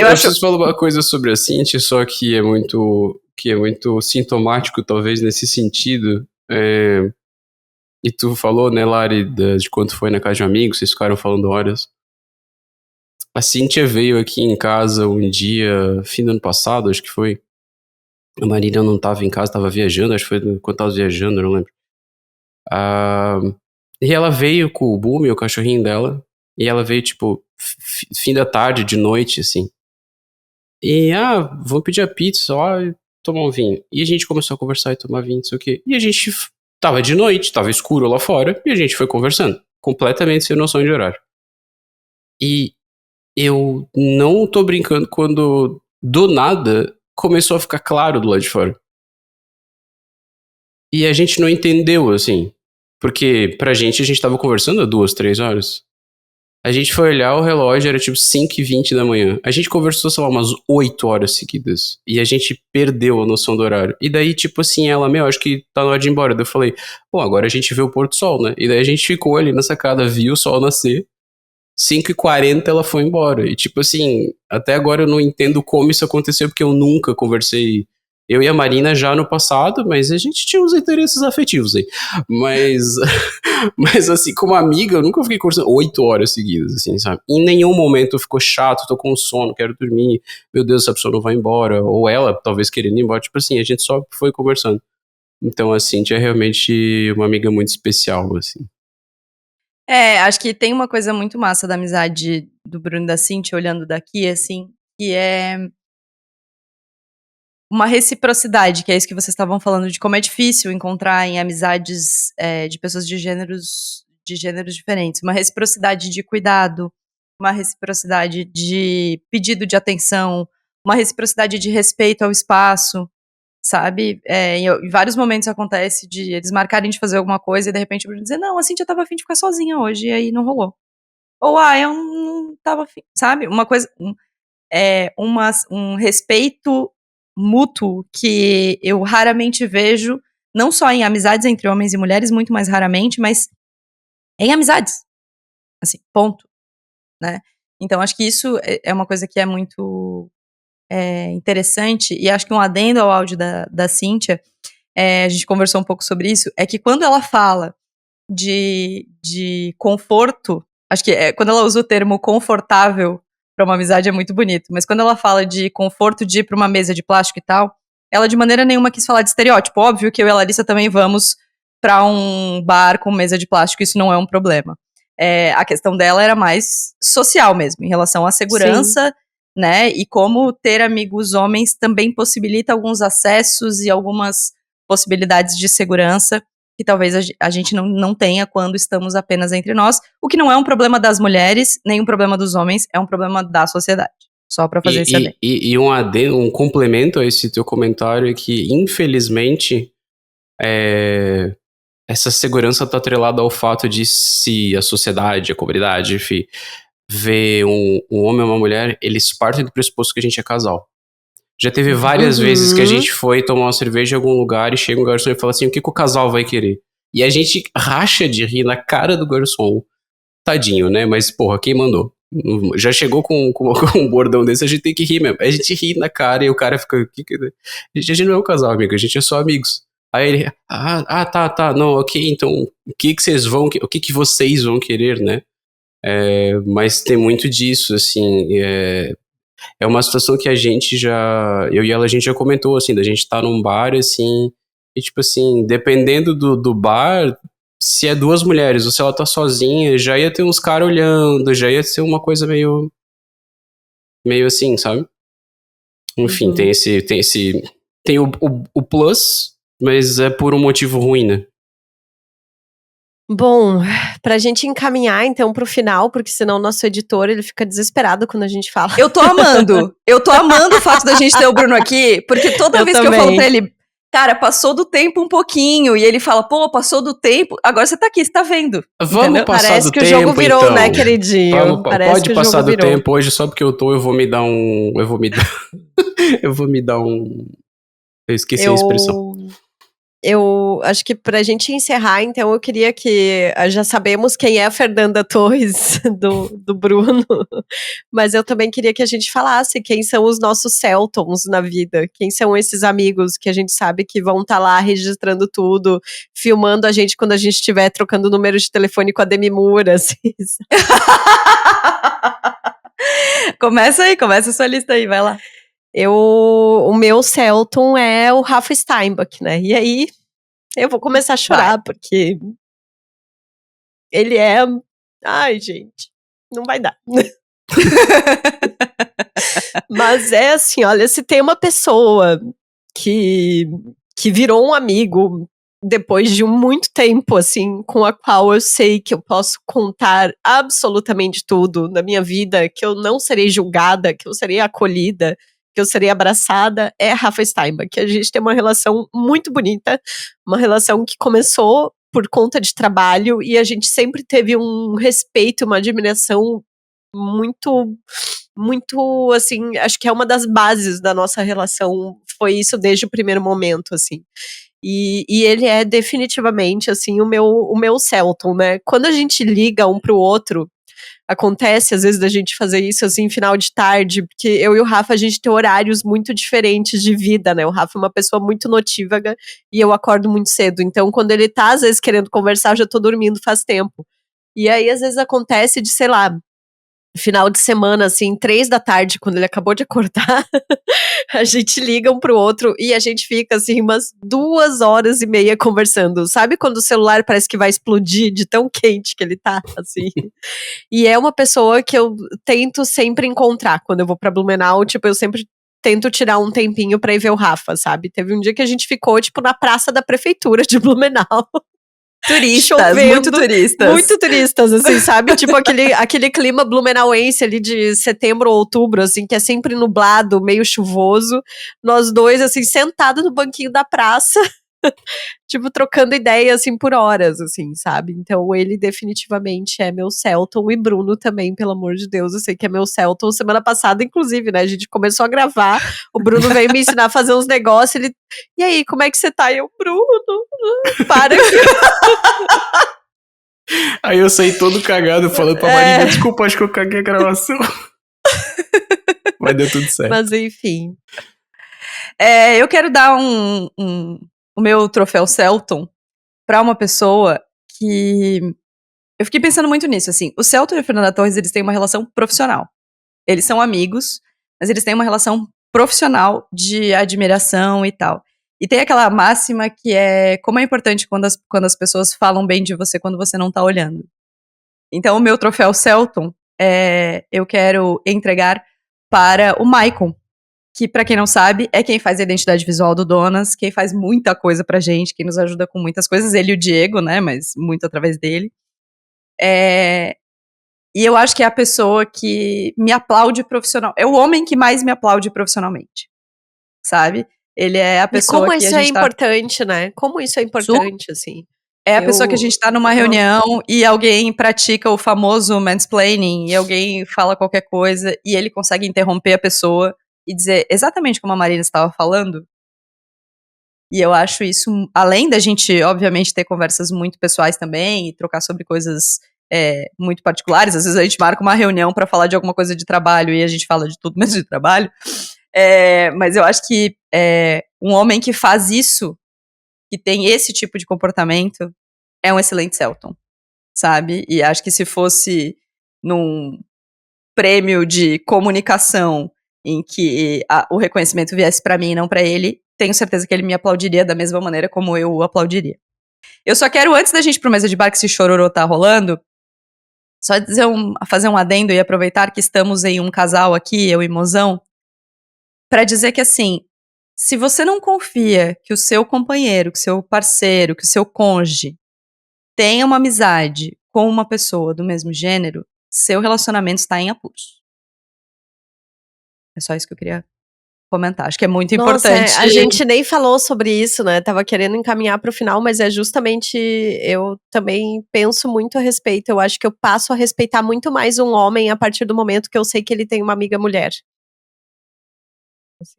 Eu preciso falar uma coisa sobre a Cíntia, só que é muito sintomático, talvez, nesse sentido. E tu falou, né, Lari, de quando foi na casa de um amigo, vocês ficaram falando horas. A Cíntia veio aqui em casa um dia, fim do ano passado, acho que foi. A Marina não tava em casa, tava viajando, acho que foi quando tava viajando, eu não lembro. E ela veio com o Bumi, o cachorrinho dela, e ela veio, tipo, fim da tarde, de noite, assim. E, vamos pedir a pizza, tomar um vinho. E a gente começou a conversar e tomar vinho, não sei o quê. E a gente tava de noite, tava escuro lá fora, e a gente foi conversando. Completamente sem noção de horário. E eu não tô brincando quando, do nada, começou a ficar claro do lado de fora. E a gente não entendeu, assim. Porque pra gente, a gente tava conversando há 2, 3 horas. A gente foi olhar o relógio, era tipo 5h20 da manhã. A gente conversou, sei lá, umas 8 horas seguidas. E a gente perdeu a noção do horário. E daí, tipo assim, ela, acho que tá na hora de ir embora. Daí eu falei, bom, agora a gente vê o pôr do sol, né? E daí a gente ficou ali na sacada, viu o sol nascer. 5h40 ela foi embora. E tipo assim, até agora eu não entendo como isso aconteceu, porque eu nunca conversei. Eu e a Marina já no passado, mas a gente tinha uns interesses afetivos aí. Mas assim, como amiga, eu nunca fiquei conversando 8 horas seguidas, assim, sabe? Em nenhum momento ficou chato, tô com sono, quero dormir, meu Deus, essa pessoa não vai embora, ou ela talvez querendo ir embora, tipo assim, a gente só foi conversando. Então, assim, tinha realmente uma amiga muito especial, assim. Acho que tem uma coisa muito massa da amizade do Bruno e da Cíntia, olhando daqui, assim, que é uma reciprocidade, que é isso que vocês estavam falando, de como é difícil encontrar em amizades de pessoas de gêneros diferentes. Uma reciprocidade de cuidado, uma reciprocidade de pedido de atenção, uma reciprocidade de respeito ao espaço, sabe? Em vários momentos acontece de eles marcarem de fazer alguma coisa e de repente o Bruno dizer, não, a Cíntia tava afim de ficar sozinha hoje, e aí não rolou. Ou, eu não tava afim, sabe? Uma coisa, um respeito mútuo que eu raramente vejo, não só em amizades entre homens e mulheres, muito mais raramente, mas em amizades. Assim, ponto, né? Então, acho que isso é uma coisa que é muito interessante, e acho que um adendo ao áudio da Cíntia, a gente conversou um pouco sobre isso, é que quando ela fala de conforto, acho que quando ela usa o termo confortável para uma amizade é muito bonito, mas quando ela fala de conforto de ir para uma mesa de plástico e tal, ela de maneira nenhuma quis falar de estereótipo. Óbvio que eu e a Larissa também vamos para um bar com mesa de plástico, isso não é um problema. A questão dela era mais social mesmo, em relação à segurança, né, e como ter amigos homens também possibilita alguns acessos e algumas possibilidades de segurança que talvez a gente não tenha quando estamos apenas entre nós, o que não é um problema das mulheres, nem um problema dos homens, é um problema da sociedade. Só pra fazer esse adendo. E um complemento a esse teu comentário é que, infelizmente, essa segurança tá atrelada ao fato de se a sociedade, a comunidade, enfim, vê um homem ou uma mulher, eles partem do pressuposto que a gente é casal. Já teve várias vezes que a gente foi tomar uma cerveja em algum lugar e chega um garçom e fala assim, o que o casal vai querer? E a gente racha de rir na cara do garçom. Tadinho, né? Mas, porra, quem mandou? Já chegou com um bordão desse, a gente tem que rir mesmo. A gente ri na cara e o cara fica... A gente não é um casal, amigo, a gente é só amigos. Aí ele... tá, não, ok, então o que vocês vão querer, né? Mas tem muito disso, assim... É uma situação que a gente eu e ela, a gente já comentou, assim, da gente tá num bar, assim, e tipo assim, dependendo do bar, se é duas mulheres ou se ela tá sozinha, já ia ter uns caras olhando, já ia ser uma coisa meio assim, sabe? Enfim, tem o plus, mas é por um motivo ruim, né? Bom, pra gente encaminhar então pro final, porque senão o nosso editor ele fica desesperado quando a gente fala. Eu tô amando o fato da gente ter o Bruno aqui, porque toda vez que eu falo pra ele, cara, passou do tempo um pouquinho, e ele fala, pô, passou do tempo, agora você tá aqui, você tá vendo. Vamos entendeu? passar Parece do que tempo, o jogo virou, então. né, queridinho? Pode passar do tempo hoje, só porque eu vou me dar um... Eu esqueci a expressão. Eu acho que pra gente encerrar, então, eu queria que... Já sabemos quem é a Fernanda Torres do Bruno, mas eu também queria que a gente falasse quem são os nossos Celtons na vida, quem são esses amigos que a gente sabe que vão estar lá registrando tudo, filmando a gente quando a gente estiver trocando número de telefone com a Demi Moore, assim. Começa a sua lista aí, vai lá. O meu Celton é o Rafa Steinbach, né? E aí, eu vou começar a chorar, porque ele é... Ai, gente, não vai dar. Mas é assim, olha, se tem uma pessoa que virou um amigo depois de muito tempo, assim, com a qual eu sei que eu posso contar absolutamente tudo na minha vida, que eu não serei julgada, que eu serei acolhida, que eu serei abraçada, é Rafa Steinbach, que a gente tem uma relação muito bonita, uma relação que começou por conta de trabalho, e a gente sempre teve um respeito, uma admiração muito, assim, acho que é uma das bases da nossa relação, foi isso desde o primeiro momento, assim. E ele é definitivamente, assim, o meu Celton, né? Quando a gente liga um pro outro, acontece às vezes da gente fazer isso, assim, final de tarde, porque eu e o Rafa, a gente tem horários muito diferentes de vida, né? O Rafa é uma pessoa muito notívaga e eu acordo muito cedo. Então, quando ele tá, às vezes, querendo conversar, eu já tô dormindo faz tempo. E aí, às vezes, acontece de, sei lá, final de semana, assim, 3 da tarde, quando ele acabou de acordar, a gente liga um pro outro e a gente fica, assim, umas 2h30 conversando. Sabe quando o celular parece que vai explodir de tão quente que ele tá, assim? E é uma pessoa que eu tento sempre encontrar quando eu vou pra Blumenau, tipo, eu sempre tento tirar um tempinho pra ir ver o Rafa, sabe? Teve um dia que a gente ficou, tipo, na praça da prefeitura de Blumenau. Turistas, chovendo, muito turistas, assim, sabe? Tipo aquele clima blumenauense ali de setembro ou outubro, assim, que é sempre nublado, meio chuvoso. Nós dois, assim, sentados no banquinho da praça, tipo, trocando ideia, assim, por horas, assim, sabe? Então, ele definitivamente é meu Celton, e Bruno também, pelo amor de Deus, eu sei que é meu Celton. Semana passada, inclusive, né, a gente começou a gravar, o Bruno veio me ensinar a fazer uns negócios, ele, e aí, como é que você tá? E eu, Bruno, para aqui. Aí eu saí todo cagado falando pra Marília, desculpa, acho que eu caguei a gravação. Mas deu tudo certo. Mas, enfim. Eu quero dar o meu troféu Celton pra uma pessoa que... Eu fiquei pensando muito nisso, assim. O Celton e a Fernanda Torres, eles têm uma relação profissional. Eles são amigos, mas eles têm uma relação profissional de admiração e tal. E tem aquela máxima que é como é importante quando as pessoas falam bem de você quando você não tá olhando. Então, o meu troféu Celton, eu quero entregar para o Maicon, que, pra quem não sabe, é quem faz a identidade visual do Donas, quem faz muita coisa pra gente, quem nos ajuda com muitas coisas, ele e o Diego, né, mas muito através dele. E eu acho que é a pessoa que me aplaude profissional. É o homem que mais me aplaude profissionalmente, sabe? Ele é a pessoa como que isso a é gente importante, né? Como isso é importante, assim. É a pessoa que a gente tá numa reunião e alguém pratica o famoso mansplaining e alguém fala qualquer coisa e ele consegue interromper a pessoa e dizer exatamente como a Marina estava falando. E eu acho isso, além da gente, obviamente, ter conversas muito pessoais também e trocar sobre coisas muito particulares, às vezes a gente marca uma reunião para falar de alguma coisa de trabalho e a gente fala de tudo menos de trabalho, mas eu acho que um homem que faz isso, que tem esse tipo de comportamento, é um excelente Celton, sabe? E acho que se fosse num prêmio de comunicação em que o reconhecimento viesse pra mim e não pra ele, tenho certeza que ele me aplaudiria da mesma maneira como eu o aplaudiria. Eu só quero, antes da gente ir pro Mesa de Bar, que esse chororô tá rolando, só fazer um adendo e aproveitar que estamos em um casal aqui, eu e Mozão, pra dizer que, assim, se você não confia que o seu companheiro, que o seu parceiro, que o seu cônjuge tenha uma amizade com uma pessoa do mesmo gênero, seu relacionamento está em apuros. É só isso que eu queria comentar. Acho que é muito importante. A gente nem falou sobre isso, né? Tava querendo encaminhar pro final, mas é justamente, eu também penso muito a respeito. Eu acho que eu passo a respeitar muito mais um homem a partir do momento que eu sei que ele tem uma amiga mulher.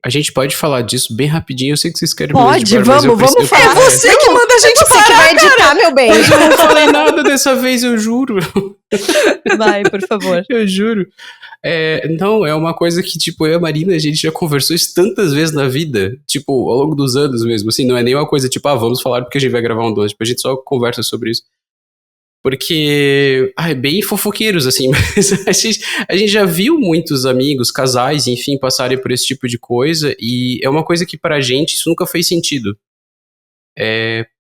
A gente pode falar disso bem rapidinho, eu sei que vocês querem Pode, vamos falar. É você que manda a gente Você que vai editar, meu bem. Mas eu não falei nada dessa vez, eu juro. Vai, por favor. Eu juro. Não, é uma coisa que, tipo, eu e a Marina, a gente já conversou isso tantas vezes na vida, tipo, ao longo dos anos mesmo, assim, não é nem uma coisa, tipo, vamos falar porque a gente vai gravar um doce, tipo, a gente só conversa sobre isso. Porque, bem fofoqueiros, assim, mas a gente já viu muitos amigos, casais, enfim, passarem por esse tipo de coisa, e é uma coisa que pra gente isso nunca fez sentido.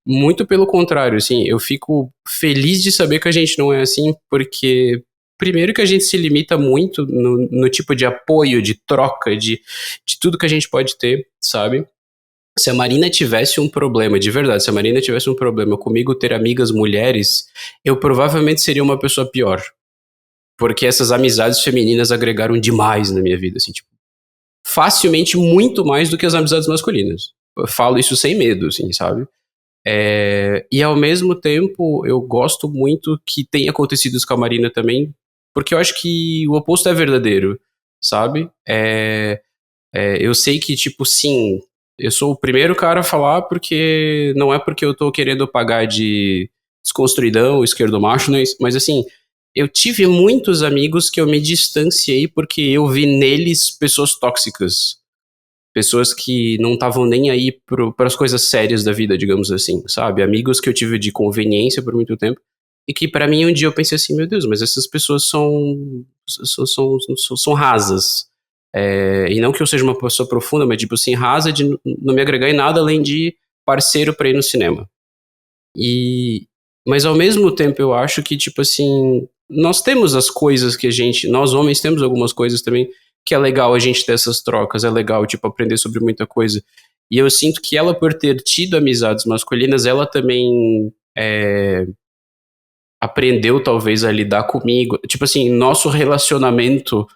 Muito pelo contrário, assim, eu fico feliz de saber que a gente não é assim, porque primeiro que a gente se limita muito no tipo de apoio, de troca, de tudo que a gente pode ter, sabe? Se a Marina tivesse um problema, de verdade, se a Marina tivesse um problema comigo ter amigas mulheres, eu provavelmente seria uma pessoa pior. Porque essas amizades femininas agregaram demais na minha vida, assim, tipo, facilmente muito mais do que as amizades masculinas. Eu falo isso sem medo, assim, sabe? E ao mesmo tempo, eu gosto muito que tenha acontecido isso com a Marina também, porque eu acho que o oposto é verdadeiro, sabe? Eu sei que, tipo, sim, eu sou o primeiro cara a falar porque não é porque eu tô querendo pagar de desconstruidão, esquerdo macho, né? Mas assim, eu tive muitos amigos que eu me distanciei porque eu vi neles pessoas tóxicas. Pessoas que não estavam nem aí para as coisas sérias da vida, digamos assim, sabe? Amigos que eu tive de conveniência por muito tempo e que pra mim um dia eu pensei assim, meu Deus, mas essas pessoas são rasas. E não que eu seja uma pessoa profunda, mas tipo assim, rasa de não me agregar em nada além de parceiro pra ir no cinema. Mas ao mesmo tempo eu acho que, tipo assim, nós temos as coisas que nós homens temos algumas coisas também que é legal a gente ter essas trocas, é legal, tipo, aprender sobre muita coisa. E eu sinto que ela, por ter tido amizades masculinas, ela também aprendeu, talvez, a lidar comigo. Tipo assim, nosso relacionamento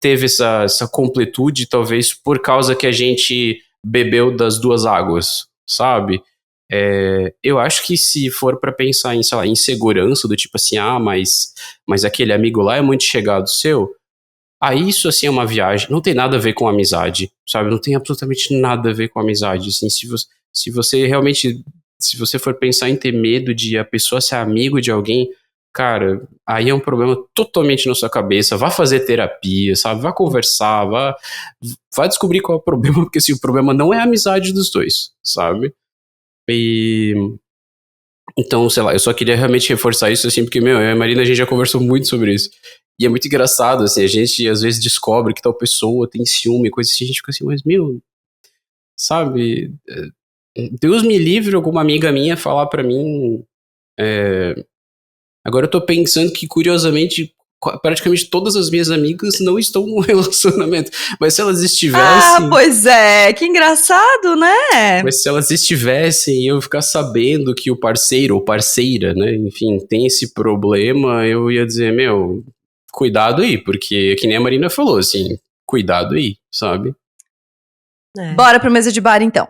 teve essa completude, talvez, por causa que a gente bebeu das duas águas, sabe? Eu acho que se for pra pensar em, sei lá, insegurança, do tipo assim, mas aquele amigo lá é muito chegado seu, aí isso, assim, é uma viagem, não tem nada a ver com amizade, sabe? Não tem absolutamente nada a ver com amizade, assim, se você realmente, se você for pensar em ter medo de a pessoa ser amigo de alguém, cara, aí é um problema totalmente na sua cabeça, vá fazer terapia, sabe? Vá conversar, vá descobrir qual é o problema, porque, assim, o problema não é a amizade dos dois, sabe? E... Então, sei lá, eu só queria realmente reforçar isso, assim, porque, eu e a Marina, a gente já conversou muito sobre isso. E é muito engraçado, assim, a gente às vezes descobre que tal pessoa tem ciúme, coisa assim, a gente fica assim, mas, sabe, Deus me livre alguma amiga minha falar pra mim, agora eu tô pensando que, curiosamente, praticamente todas as minhas amigas não estão num relacionamento, mas se elas estivessem... pois é, que engraçado, né? Mas se elas estivessem e eu ficar sabendo que o parceiro ou parceira, né, enfim, tem esse problema, eu ia dizer, cuidado aí, porque, que nem a Marina falou, assim, cuidado aí, sabe? Bora pro Mesa de Bar, então.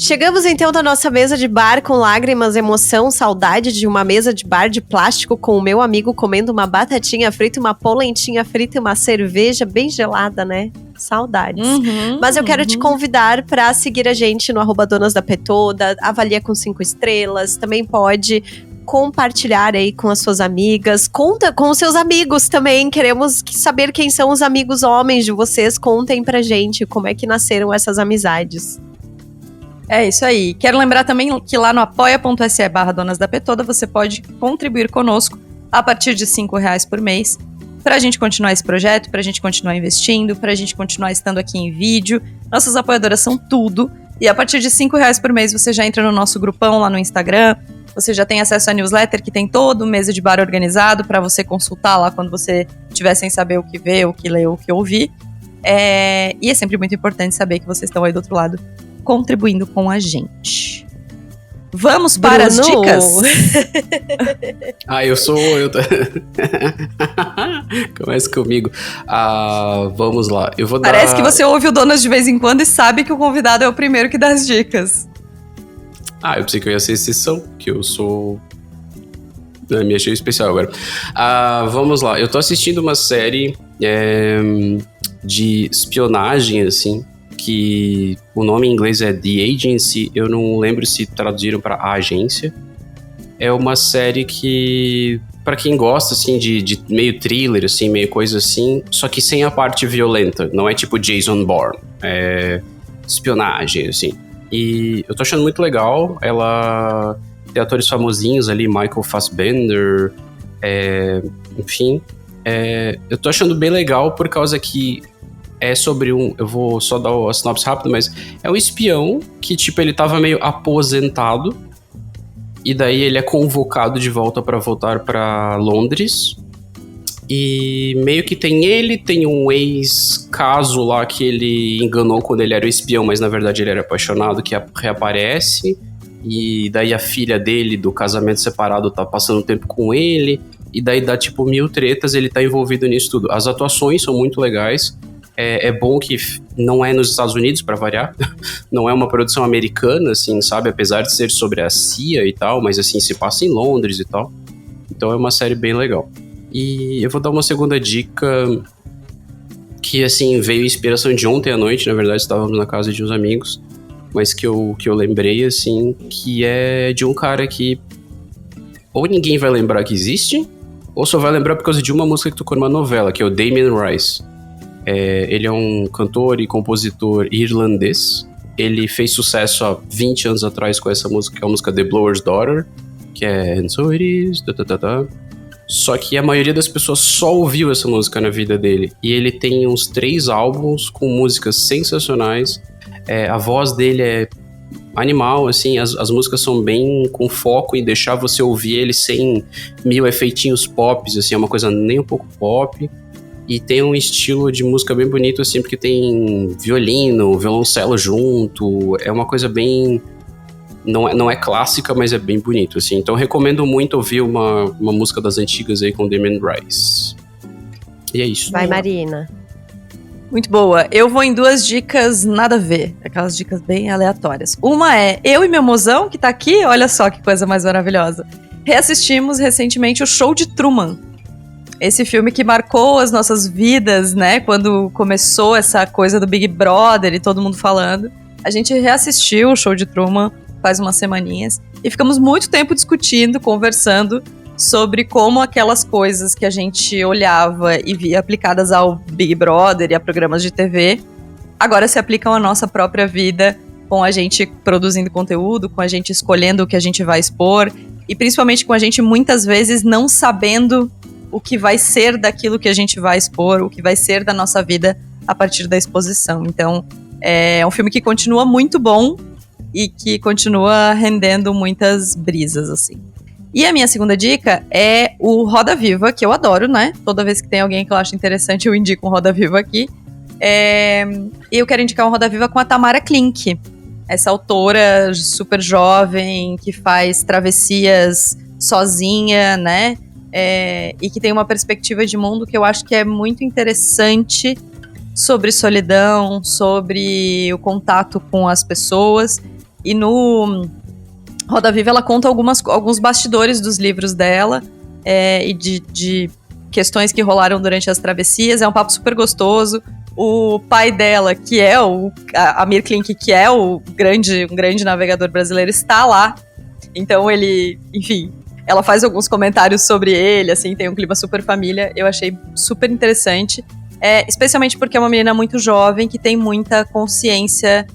Chegamos então da nossa mesa de bar com lágrimas, emoção, saudade de uma mesa de bar de plástico com o meu amigo comendo uma batatinha frita, uma polentinha frita e uma cerveja bem gelada, né? Saudades. Mas eu quero te convidar para seguir a gente no @donasdapetoda, avalia com 5 estrelas, também pode compartilhar aí com as suas amigas, conta com os seus amigos também, queremos saber quem são os amigos homens de vocês, contem pra gente como é que nasceram essas amizades. É isso aí. Quero lembrar também que lá no apoia.se/donasdapetoda você pode contribuir conosco a partir de R$5 por mês pra gente continuar esse projeto, pra gente continuar investindo, pra gente continuar estando aqui em vídeo. Nossas apoiadoras são tudo. E a partir de R$5 por mês você já entra no nosso grupão lá no Instagram, você já tem acesso à newsletter que tem todo o Mesa de Bar organizado pra você consultar lá quando você estiver sem saber o que ver, o que ler, o que ouvir. E é sempre muito importante saber que vocês estão aí do outro lado contribuindo com a gente. Vamos para as dicas? Começa comigo. Vamos lá. Eu vou Parece que você ouve o Donas de vez em quando e sabe que o convidado é o primeiro que dá as dicas. Eu pensei que eu ia ser exceção, que eu sou... Me achei especial agora. Vamos lá. Eu tô assistindo uma série de espionagem, assim, que o nome em inglês é The Agency, eu não lembro se traduziram para A Agência. É uma série que, para quem gosta, assim, de meio thriller, assim, meio coisa assim, só que sem a parte violenta, não é tipo Jason Bourne, é espionagem, assim. E eu tô achando muito legal, ela tem atores famosinhos ali, Michael Fassbender, enfim. Eu tô achando bem legal por causa que é sobre eu vou só dar a sinopse rápida, mas é um espião que, tipo, ele tava meio aposentado e daí ele é convocado de volta pra voltar pra Londres e meio que tem um ex-caso lá que ele enganou quando ele era o espião, mas na verdade ele era apaixonado, que reaparece e daí a filha dele do casamento separado tá passando tempo com ele e daí dá, tipo, 1000 tretas, ele tá envolvido nisso tudo. As atuações são muito legais. É bom que não é nos Estados Unidos, pra variar. Não é uma produção americana, assim, sabe? Apesar de ser sobre a CIA e tal, mas, assim, se passa em Londres e tal. Então é uma série bem legal. E eu vou dar uma segunda dica que, assim, veio inspiração de ontem à noite. Na verdade, estávamos na casa de uns amigos, mas que eu lembrei, assim, que é de um cara que ou ninguém vai lembrar que existe, ou só vai lembrar por causa de uma música que tocou numa novela, que é o Damien Rice. Ele é um cantor e compositor irlandês. Ele fez sucesso há 20 anos atrás com essa música, que é a música The Blower's Daughter, que é And So It Is, Só que a maioria das pessoas só ouviu essa música na vida dele. E ele tem uns 3 álbuns com músicas sensacionais. A voz dele é animal, assim, as músicas são bem com foco em deixar você ouvir ele sem 1000 efeitinhos pops, assim, é uma coisa nem um pouco pop. E tem um estilo de música bem bonito, assim, porque tem violino, violoncelo junto. É uma coisa bem... Não é clássica, mas é bem bonito, assim. Então recomendo muito ouvir uma música das antigas aí com Damien Rice. E é isso. Vai, Marina. Muito boa. Eu vou em 2 dicas nada a ver. Aquelas dicas bem aleatórias. Uma é, eu e meu mozão, que tá aqui, olha só que coisa mais maravilhosa. Reassistimos recentemente o Show de Truman. Esse filme que marcou as nossas vidas, né? Quando começou essa coisa do Big Brother e todo mundo falando. A gente reassistiu o Show de Truman faz umas semaninhas. E ficamos muito tempo discutindo, conversando sobre como aquelas coisas que a gente olhava e via aplicadas ao Big Brother e a programas de TV, agora se aplicam à nossa própria vida, com a gente produzindo conteúdo, com a gente escolhendo o que a gente vai expor, e principalmente com a gente muitas vezes não sabendo o que vai ser daquilo que a gente vai expor, o que vai ser da nossa vida a partir da exposição. Então, é um filme que continua muito bom e que continua rendendo muitas brisas, assim. E a minha segunda dica é o Roda Viva, que eu adoro, né? Toda vez que tem alguém que eu acho interessante, eu indico um Roda Viva aqui. E eu quero indicar um Roda Viva com a Tamara Klink, essa autora super jovem, que faz travessias sozinha, né? E que tem uma perspectiva de mundo que eu acho que é muito interessante sobre solidão, sobre o contato com as pessoas. E no Roda Viva ela conta alguns bastidores dos livros dela e de questões que rolaram durante as travessias. É um papo super gostoso. O pai dela, que é o Amir Klink, que é um grande navegador brasileiro, está lá. Então ele, enfim, ela faz alguns comentários sobre ele, assim, tem um clima super família. Eu achei super interessante. Especialmente porque é uma menina muito jovem, que tem muita consciência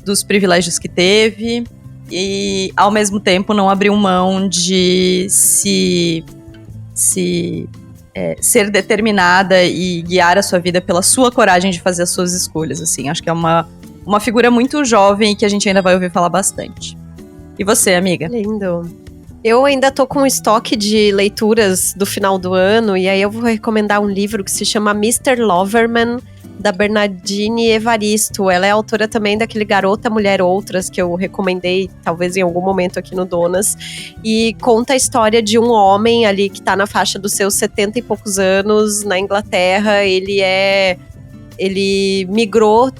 dos privilégios que teve. E, ao mesmo tempo, não abriu mão de ser determinada e guiar a sua vida pela sua coragem de fazer as suas escolhas, assim. Acho que é uma figura muito jovem e que a gente ainda vai ouvir falar bastante. E você, amiga? Lindo. Eu ainda tô com um estoque de leituras do final do ano, e aí eu vou recomendar um livro que se chama Mr. Loverman, da Bernardine Evaristo. Ela é autora também daquele Garota, Mulher, Outras, que eu recomendei talvez em algum momento aqui no Donas, e conta a história de um homem ali que tá na faixa dos seus 70 e poucos anos na Inglaterra. Ele migrou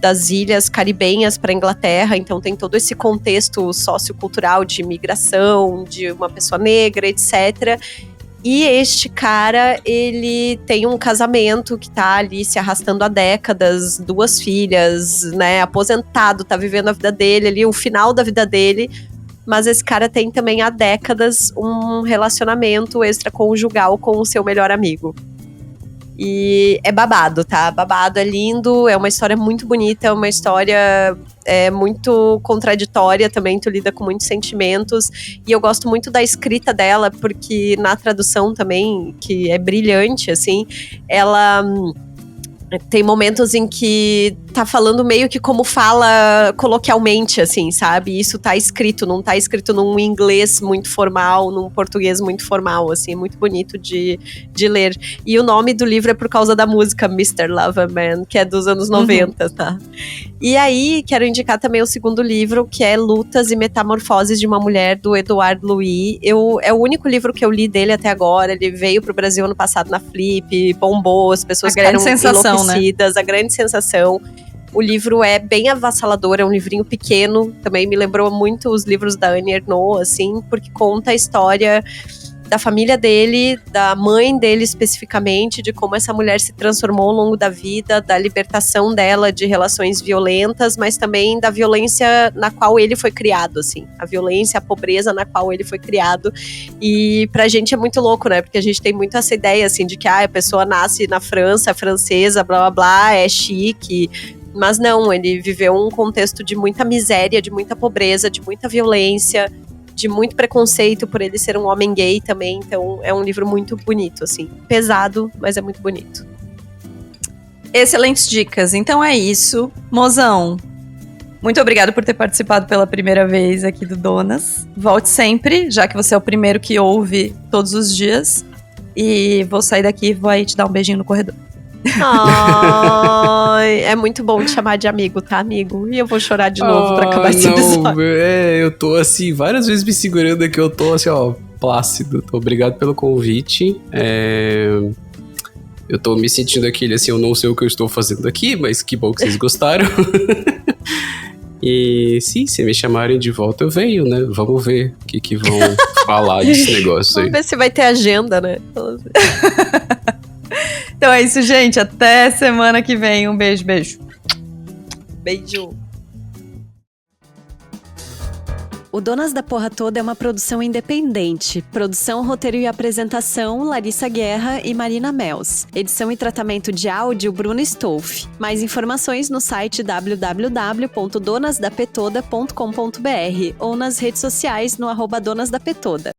das ilhas caribenhas para a Inglaterra, então tem todo esse contexto sociocultural de migração, de uma pessoa negra, etc. E este cara, ele tem um casamento que tá ali se arrastando há décadas, 2 filhas, né, aposentado, tá vivendo a vida dele ali, o final da vida dele. Mas esse cara tem também há décadas um relacionamento extraconjugal com o seu melhor amigo. E é babado, tá? Babado, é lindo, é uma história muito bonita, é uma história muito contraditória também, tu lida com muitos sentimentos. E eu gosto muito da escrita dela, porque na tradução também, que é brilhante, assim, ela tem momentos em que tá falando meio que como fala coloquialmente, assim, sabe? Isso tá escrito, não tá escrito num inglês muito formal, num português muito formal, assim, é muito bonito de ler. E o nome do livro é por causa da música Mr. Loverman, que é dos anos 90, tá? E aí, quero indicar também o segundo livro, que é Lutas e Metamorfoses de uma Mulher, do Edouard Louis. É o único livro que eu li dele até agora. Ele veio pro Brasil ano passado na Flip, bombou, as pessoas ficaram enlouquecidas, a grande sensação. O livro é bem avassalador, é um livrinho pequeno, também me lembrou muito os livros da Annie Ernaux, assim, porque conta a história da família dele, da mãe dele especificamente, de como essa mulher se transformou ao longo da vida, da libertação dela de relações violentas, mas também da violência na qual ele foi criado, assim, a violência, a pobreza na qual ele foi criado. E pra gente é muito louco, né, porque a gente tem muito essa ideia, assim, de que a pessoa nasce na França, é francesa, blá blá blá, é chique. Mas não, ele viveu um contexto de muita miséria, de muita pobreza, de muita violência, de muito preconceito por ele ser um homem gay também. Então é um livro muito bonito, assim. Pesado, mas é muito bonito. Excelentes dicas. Então é isso. Mozão, muito obrigado por ter participado pela primeira vez aqui do Donas. Volte sempre, já que você é o primeiro que ouve todos os dias. E vou sair daqui e vou aí te dar um beijinho no corredor. Ai, é muito bom te chamar de amigo, tá, amigo? E eu vou chorar de novo pra acabar esse episódio. Eu tô assim, várias vezes me segurando aqui, eu tô assim, ó, plácido. Obrigado pelo convite. Eu tô me sentindo aquele assim, eu não sei o que eu estou fazendo aqui, mas que bom que vocês gostaram. E sim, se me chamarem de volta, eu venho, né? Vamos ver o que vão falar desse negócio aí. Vamos ver se vai ter agenda, né? Então é isso, gente. Até semana que vem. Um beijo, beijo. Beijo. O Donas da Porra Toda é uma produção independente. Produção, roteiro e apresentação, Larissa Guerra e Marina Mels. Edição e tratamento de áudio, Bruno Stolf. Mais informações no site www.donasdapetoda.com.br ou nas redes sociais no @donasdapetoda.